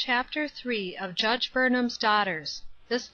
Chapter 3 of Judge Burnham's Daughters. Judge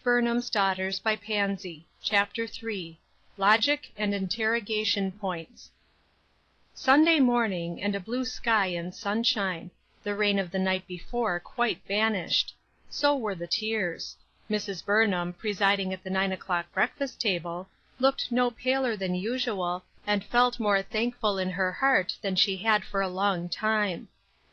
Burnham's Daughters by Pansy. Chapter 3. Logic and Interrogation Points. Sunday morning, and a blue sky and sunshine. The rain of the night before quite vanished. So were the tears. Mrs. Burnham, presiding at the 9:00 breakfast table, looked no paler than usual, and felt more thankful in her heart than she had for a long time.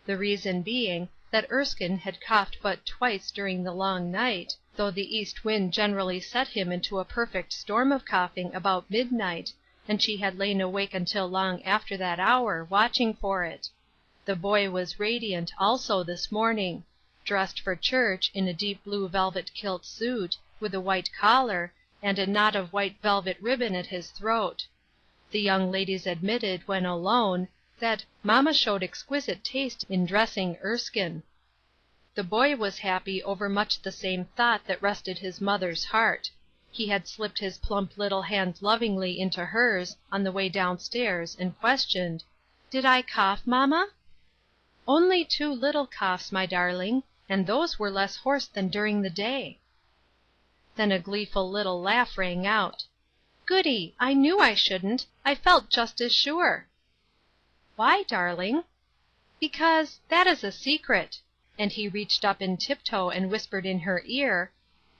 The reason being, that Erskine had coughed but twice during the long night, though the east wind generally set him into a perfect storm of coughing about midnight, and she had lain awake until long after that hour, watching for it. The boy was radiant also this morning, dressed for church in a deep blue velvet kilt suit, with a white collar, and a knot of white velvet ribbon at his throat. The young ladies admitted, when alone, that "Mamma showed exquisite taste in dressing Erskine." The boy was happy over much the same thought that rested his mother's heart. He had slipped his plump little hand lovingly into hers, on the way downstairs, and questioned, "Did I cough, Mamma?" "Only 2 little coughs, my darling, and those were less hoarse than during the day." Then a gleeful little laugh rang out. "Goody! I knew I shouldn't. I felt just as sure." "Why, darling?" "Because that is a secret," and he reached up in tiptoe and whispered in her ear,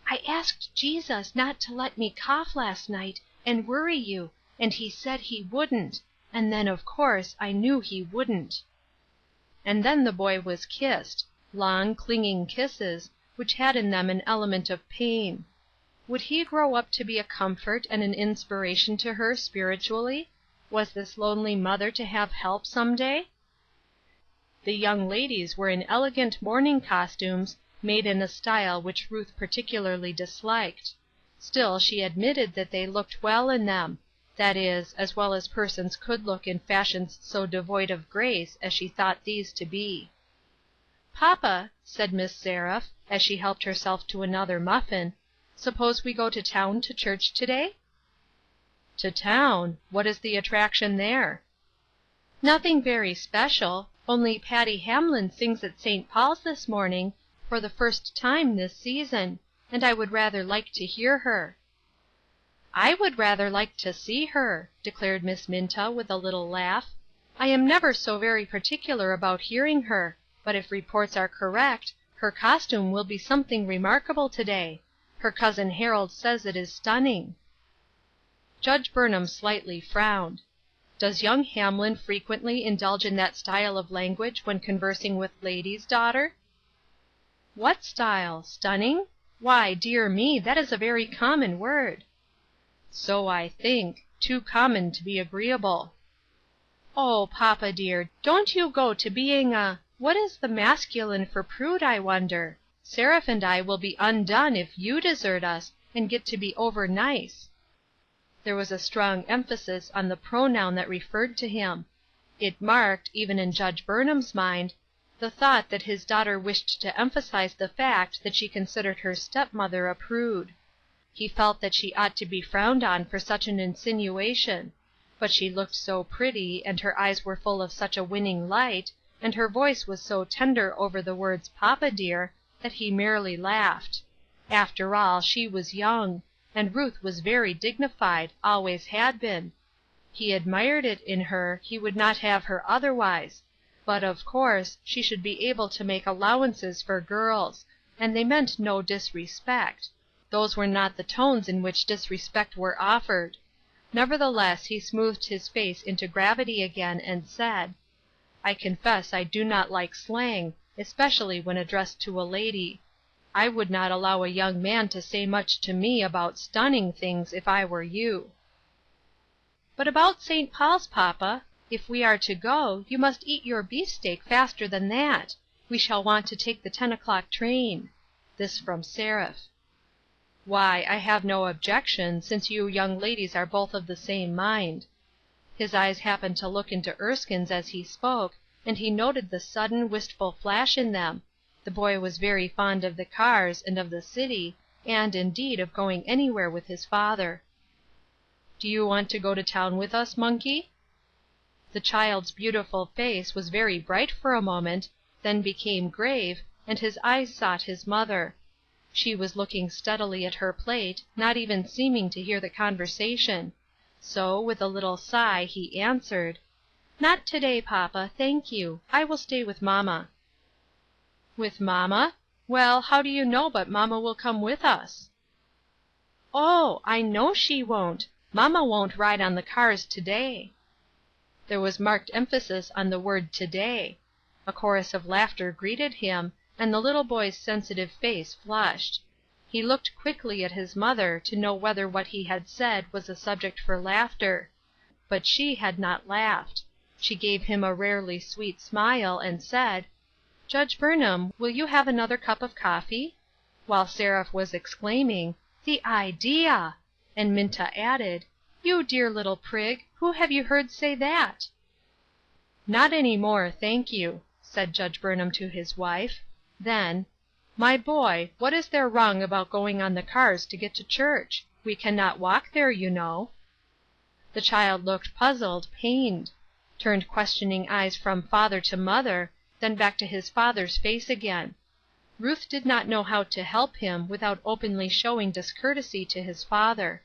"I asked Jesus not to let me cough last night, and worry you, and he said he wouldn't, and then, of course, I knew he wouldn't." And then the boy was kissed, long, clinging kisses, which had in them an element of pain. Would he grow up to be a comfort and an inspiration to her spiritually? Was this lonely mother to have help some day? The young ladies were in elegant morning costumes, made in a style which Ruth particularly disliked. Still she admitted that they looked well in them; that is, as well as persons could look in fashions so devoid of grace as she thought these to be. "Papa," said Miss Seraph, as she helped herself to another muffin, "suppose we go to town to church to-day?" "To town? What is the attraction there?" "Nothing very special, only Patty Hamlin sings at St. Paul's this morning, for the first time this season, and I would rather like to hear her." "I would rather like to see her," declared Miss Minta, with a little laugh. "I am never so very particular about hearing her, but if reports are correct, her costume will be something remarkable to-day. Her cousin Harold says it is stunning." Judge Burnham slightly frowned. "Does young Hamlin frequently indulge in that style of language when conversing with ladies, daughter?" "What style? Stunning? Why, dear me, that is a very common word." "So I think; too common to be agreeable." "Oh, papa dear, don't you go to being what is the masculine for prude, I wonder? Seraph and I will be undone if you desert us, and get to be over nice." There was a strong emphasis on the pronoun that referred to him. It marked, even in Judge Burnham's mind, the thought that his daughter wished to emphasize the fact that she considered her stepmother a prude. He felt that she ought to be frowned on for such an insinuation; but she looked so pretty, and her eyes were full of such a winning light, and her voice was so tender over the words "Papa dear," that he merely laughed. After all, she was young, and Ruth was very dignified, always had been. He admired it in her, he would not have her otherwise; but, of course, she should be able to make allowances for girls, and they meant no disrespect. Those were not the tones in which disrespect were offered. Nevertheless, he smoothed his face into gravity again, and said, "I confess I do not like slang, especially when addressed to a lady. I would not allow a young man to say much to me about stunning things if I were you." "But about St. Paul's, papa. If we are to go, you must eat your beefsteak faster than that. We shall want to take the 10:00 train." This from Seraph. "Why, I have no objection, since you young ladies are both of the same mind." His eyes happened to look into Erskine's as he spoke, and he noted the sudden, wistful flash in them. The boy was very fond of the cars, and of the city, and, indeed, of going anywhere with his father. "Do you want to go to town with us, Monkey?" The child's beautiful face was very bright for a moment, then became grave, and his eyes sought his mother. She was looking steadily at her plate, not even seeming to hear the conversation. So, with a little sigh, he answered, "Not to-day, papa, thank you. I will stay with mamma." "With mamma? Well, how do you know but mamma will come with us?" "Oh, I know she won't. Mamma won't ride on the cars to-day." There was marked emphasis on the word "to-day." A chorus of laughter greeted him, and the little boy's sensitive face flushed. He looked quickly at his mother to know whether what he had said was a subject for laughter. But she had not laughed. She gave him a rarely sweet smile, and said, "Judge Burnham, will you have another cup of coffee?" While Seraph was exclaiming, "The idea!" and Minta added, "You dear little prig, who have you heard say that?" "Not any more, thank you," said Judge Burnham to his wife. Then, "My boy, what is there wrong about going on the cars to get to church? We can not walk there, you know." The child looked puzzled, pained; turned questioning eyes from father to mother, then back to his father's face again. Ruth did not know how to help him without openly showing discourtesy to his father.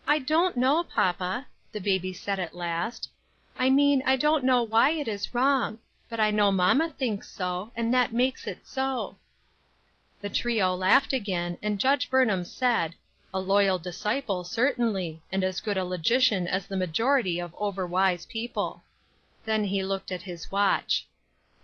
"I don't know, papa," the baby said at last. "I mean I don't know why it is wrong; but I know mamma thinks so, and that makes it so." The trio laughed again, and Judge Burnham said, "A loyal disciple, certainly, and as good a logician as the majority of overwise people." Then he looked at his watch.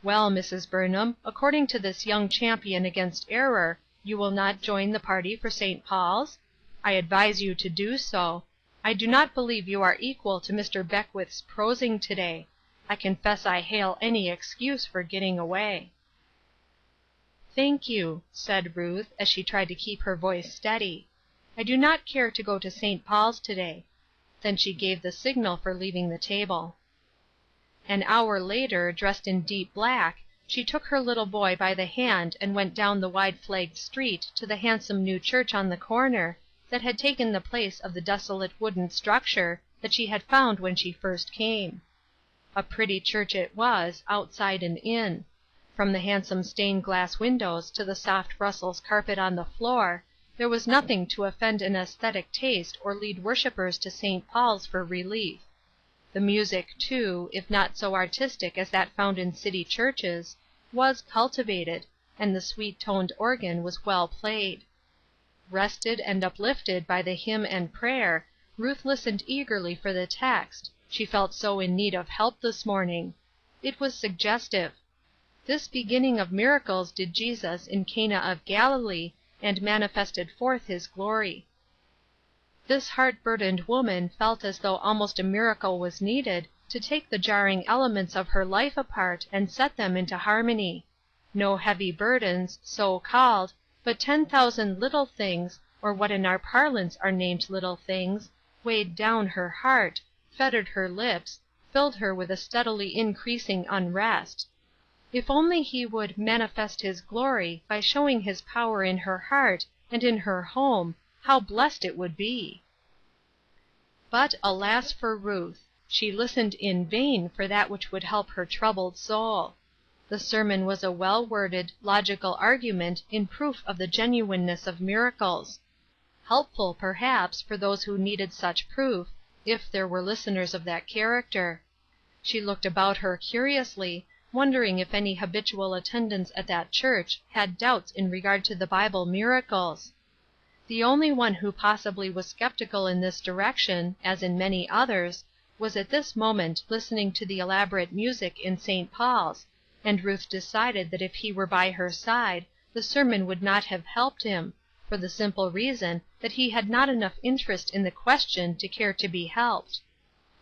"Well, Mrs. Burnham, according to this young champion against error, you will not join the party for St. Paul's? I advise you to do so. I do not believe you are equal to Mr. Beckwith's prosing to-day. I confess I hail any excuse for getting away." "Thank you," said Ruth, as she tried to keep her voice steady. "I do not care to go to St. Paul's to-day." Then she gave the signal for leaving the table. An hour later, dressed in deep black, she took her little boy by the hand and went down the wide flagged street to the handsome new church on the corner, that had taken the place of the desolate wooden structure that she had found when she first came. A pretty church it was, outside and in. From the handsome stained glass windows to the soft Brussels carpet on the floor, there was nothing to offend an aesthetic taste or lead worshipers to St. Paul's for relief. The music, too, if not so artistic as that found in city churches, was cultivated, and the sweet-toned organ was well played. Rested and uplifted by the hymn and prayer, Ruth listened eagerly for the text. She felt so in need of help this morning. It was suggestive. "This beginning of miracles did Jesus in Cana of Galilee, and manifested forth his glory." This heart-burdened woman felt as though almost a miracle was needed to take the jarring elements of her life apart and set them into harmony. No heavy burdens, so called, but 10,000 little things, or what in our parlance are named little things, weighed down her heart, fettered her lips, filled her with a steadily increasing unrest. If only he would "manifest his glory" by showing his power in her heart and in her home, how blessed it would be! But alas for Ruth! She listened in vain for that which would help her troubled soul. The sermon was a well-worded, logical argument in proof of the genuineness of miracles. Helpful, perhaps, for those who needed such proof, if there were listeners of that character. She looked about her curiously, wondering if any habitual attendants at that church had doubts in regard to the Bible miracles. The only one who possibly was skeptical in this direction, as in many others, was at this moment listening to the elaborate music in St. Paul's, and Ruth decided that if he were by her side the sermon would not have helped him, for the simple reason that he had not enough interest in the question to care to be helped.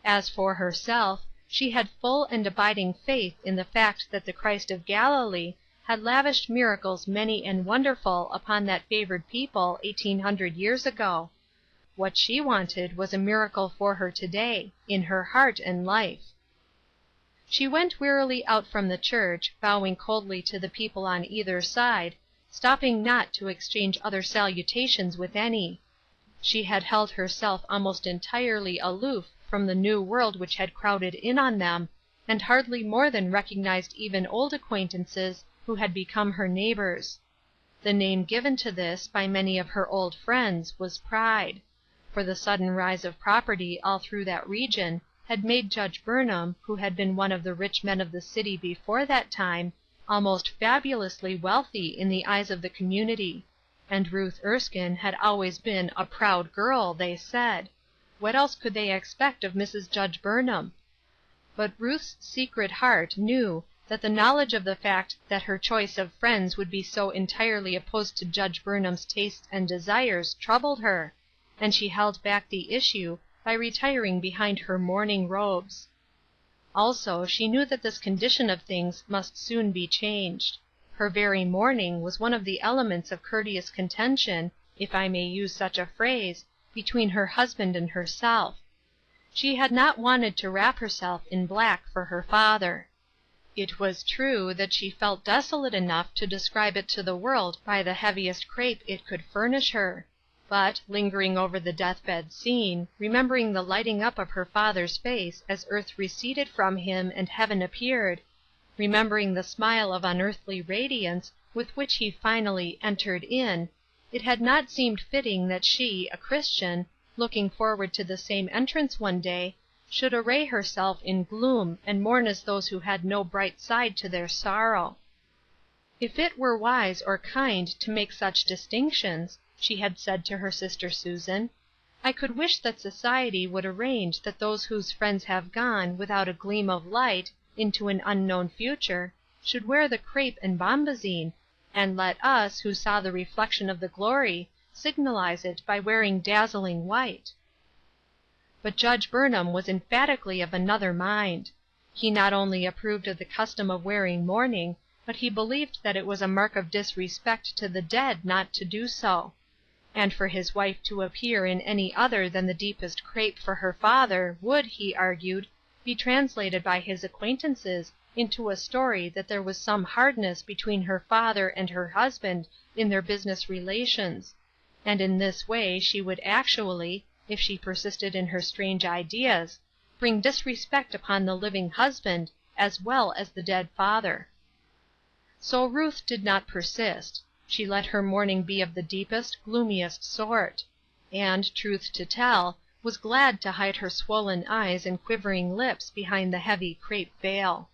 As for herself, she had full and abiding faith in the fact that the Christ of Galilee had lavished miracles many and wonderful upon that favored people 1800 years ago. What she wanted was a miracle for her today, in her heart and life. She went wearily out from the church, bowing coldly to the people on either side, stopping not to exchange other salutations with any. She had held herself almost entirely aloof from the new world which had crowded in on them, and hardly more than recognized even old acquaintances who had become her neighbors. The name given to this by many of her old friends was pride, for the sudden rise of property all through that region had made Judge Burnham, who had been one of the rich men of the city before that time, almost fabulously wealthy in the eyes of the community, and Ruth Erskine had always been a proud girl, they said. What else could they expect of Mrs. Judge Burnham? But Ruth's secret heart knew that the knowledge of the fact that her choice of friends would be so entirely opposed to Judge Burnham's tastes and desires troubled her, and she held back the issue by retiring behind her mourning robes. Also, she knew that this condition of things must soon be changed. Her very mourning was one of the elements of courteous contention, if I may use such a phrase, between her husband and herself. She had not wanted to wrap herself in black for her father. It was true that she felt desolate enough to describe it to the world by the heaviest crape it could furnish her. But, lingering over the deathbed scene, remembering the lighting up of her father's face as earth receded from him and heaven appeared, remembering the smile of unearthly radiance with which he finally entered in, it had not seemed fitting that she, a Christian, looking forward to the same entrance one day, should array herself in gloom and mourn as those who had no bright side to their sorrow. "If it were wise or kind to make such distinctions," she had said to her sister Susan, "I could wish that society would arrange that those whose friends have gone, without a gleam of light, into an unknown future, should wear the crape and bombazine, and let us, who saw the reflection of the glory, signalize it by wearing dazzling white." But Judge Burnham was emphatically of another mind. He not only approved of the custom of wearing mourning, but he believed that it was a mark of disrespect to the dead not to do so. And for his wife to appear in any other than the deepest crape for her father would, he argued, be translated by his acquaintances into a story that there was some hardness between her father and her husband in their business relations, and in this way she would actually, if she persisted in her strange ideas, bring disrespect upon the living husband as well as the dead father. So Ruth did not persist. She let her mourning be of the deepest, gloomiest sort; and, truth to tell, was glad to hide her swollen eyes and quivering lips behind the heavy crape veil.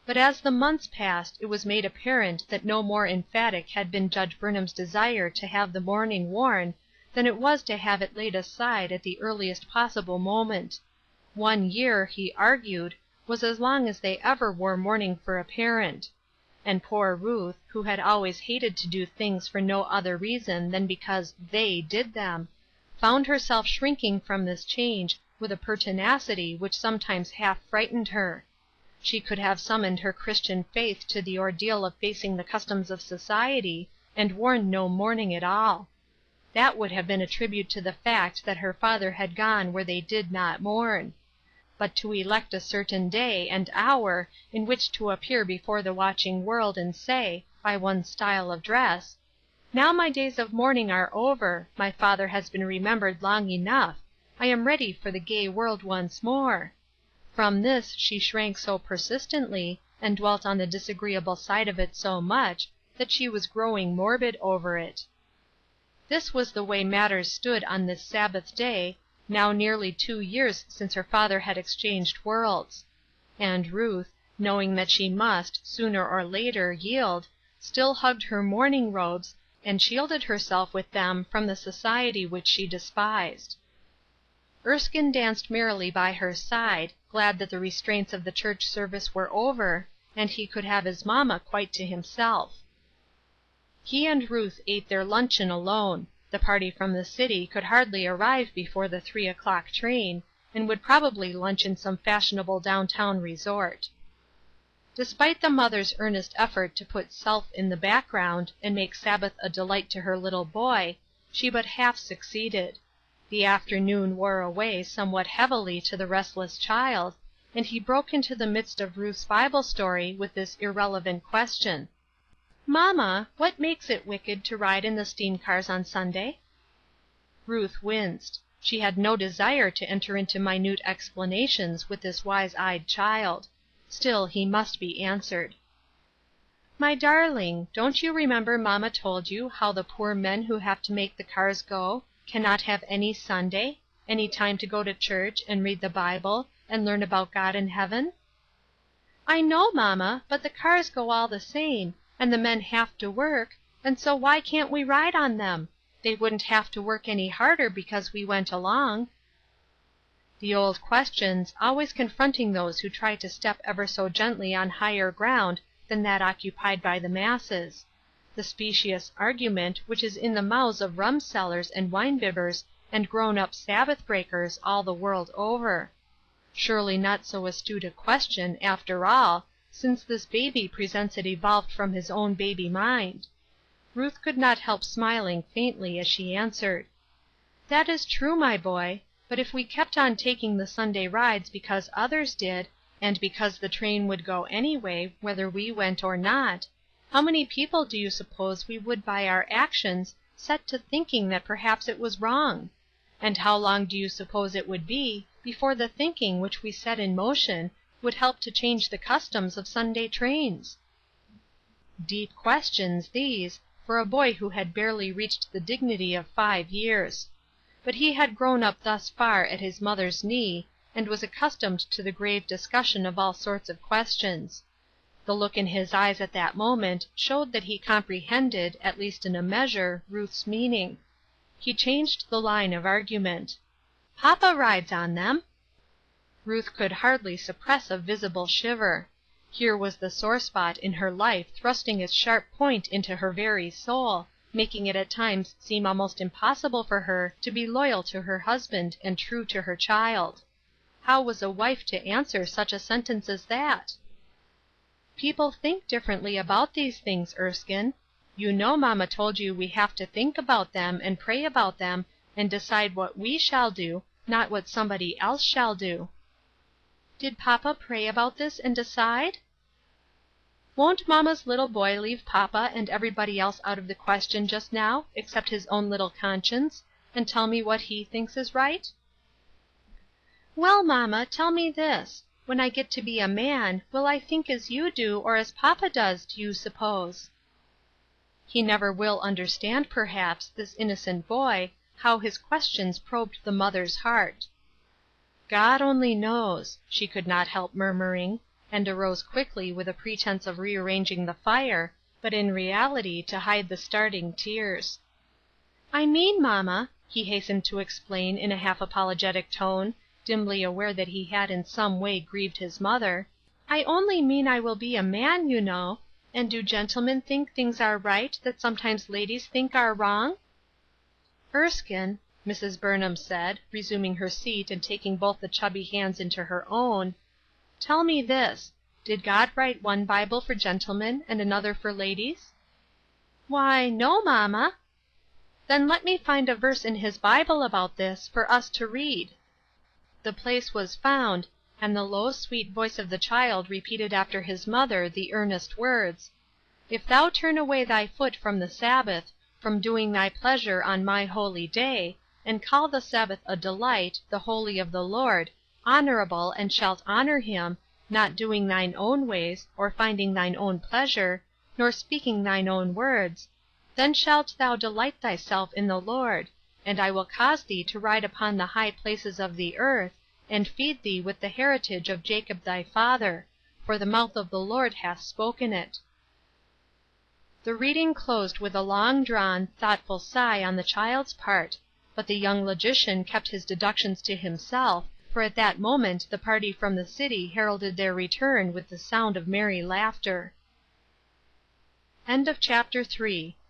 But as the months passed it was made apparent that no more emphatic had been Judge Burnham's desire to have the mourning worn than it was to have it laid aside at the earliest possible moment. 1 year, he argued, was as long as they ever wore mourning for a parent; and poor Ruth, who had always hated to do things for no other reason than because they did them, found herself shrinking from this change with a pertinacity which sometimes half frightened her. She could have summoned her Christian faith to the ordeal of facing the customs of society, and worn no mourning at all. That would have been a tribute to the fact that her father had gone where they did not mourn. But to elect a certain day and hour in which to appear before the watching world and say, by one's style of dress, "Now my days of mourning are over, my father has been remembered long enough, I am ready for the gay world once more," from this she shrank so persistently, and dwelt on the disagreeable side of it so much, that she was growing morbid over it. This was the way matters stood on this Sabbath day, now nearly 2 years since her father had exchanged worlds; and Ruth, knowing that she must, sooner or later, yield, still hugged her mourning robes, and shielded herself with them from the society which she despised. Erskine danced merrily by her side, glad that the restraints of the church service were over, and he could have his mamma quite to himself. He and Ruth ate their luncheon alone. The party from the city could hardly arrive before the 3:00 train, and would probably lunch in some fashionable downtown resort. Despite the mother's earnest effort to put self in the background, and make Sabbath a delight to her little boy, she but half succeeded. The afternoon wore away somewhat heavily to the restless child, and he broke into the midst of Ruth's Bible story with this irrelevant question: "Mamma, what makes it wicked to ride in the steam cars on Sunday?" Ruth winced. She had no desire to enter into minute explanations with this wise-eyed child. Still he must be answered. "My darling, don't you remember Mama told you how the poor men who have to make the cars go cannot have any Sunday, any time to go to church and read the Bible and learn about God and heaven?" "I know, Mama, but the cars go all the same, and the men have to work, and so why can't we ride on them? They wouldn't have to work any harder because we went along." The old questions, always confronting those who try to step ever so gently on higher ground than that occupied by the masses. The specious argument which is in the mouths of rumsellers and wine-bibbers and grown-up Sabbath-breakers all the world over. Surely not so astute a question, after all, since this baby presents it evolved from his own baby mind. Ruth could not help smiling faintly as she answered, "That is true, my boy, but if we kept on taking the Sunday rides because others did, and because the train would go anyway, whether we went or not, how many people do you suppose we would by our actions set to thinking that perhaps it was wrong? And how long do you suppose it would be before the thinking which we set in motion would help to change the customs of Sunday trains?" Deep questions, these, for a boy who had barely reached the dignity of 5 years. But he had grown up thus far at his mother's knee, and was accustomed to the grave discussion of all sorts of questions. The look in his eyes at that moment showed that he comprehended, at least in a measure, Ruth's meaning. He changed the line of argument. "Papa rides on them." Ruth could hardly suppress a visible shiver. Here was the sore spot in her life thrusting its sharp point into her very soul, making it at times seem almost impossible for her to be loyal to her husband and true to her child. How was a wife to answer such a sentence as that? "People think differently about these things, Erskine. You know Mama told you we have to think about them, and pray about them, and decide what we shall do, not what somebody else shall do." "Did Papa pray about this and decide?" "Won't Mama's little boy leave Papa and everybody else out of the question just now, except his own little conscience, and tell me what he thinks is right?" "Well, Mama, tell me this. When I get to be a man, will I think as you do or as Papa does, do you suppose?" He never will understand, perhaps, this innocent boy, how his questions probed the mother's heart. "God only knows," she could not help murmuring, and arose quickly with a pretense of rearranging the fire, but in reality to hide the starting tears. "I mean, Mama," he hastened to explain in a half apologetic tone, dimly aware that he had in some way grieved his mother, "I only mean I will be a man, you know, and do gentlemen think things are right that sometimes ladies think are wrong?" "Erskine," Mrs. Burnham said, resuming her seat and taking both the chubby hands into her own, "tell me this. Did God write one Bible for gentlemen and another for ladies?" "Why, no, Mama." "Then let me find a verse in his Bible about this, for us to read." The place was found, and the low, sweet voice of the child repeated after his mother the earnest words, "If thou turn away thy foot from the Sabbath, from doing thy pleasure on my holy day, and call the Sabbath a delight, the holy of the Lord, honorable, and shalt honor him, not doing thine own ways, or finding thine own pleasure, nor speaking thine own words, then shalt thou delight thyself in the Lord, and I will cause thee to ride upon the high places of the earth, and feed thee with the heritage of Jacob thy father, for the mouth of the Lord hath spoken it." The reading closed with a long-drawn, thoughtful sigh on the child's part, but the young logician kept his deductions to himself, for at that moment the party from the city heralded their return with the sound of merry laughter. Chapter 4.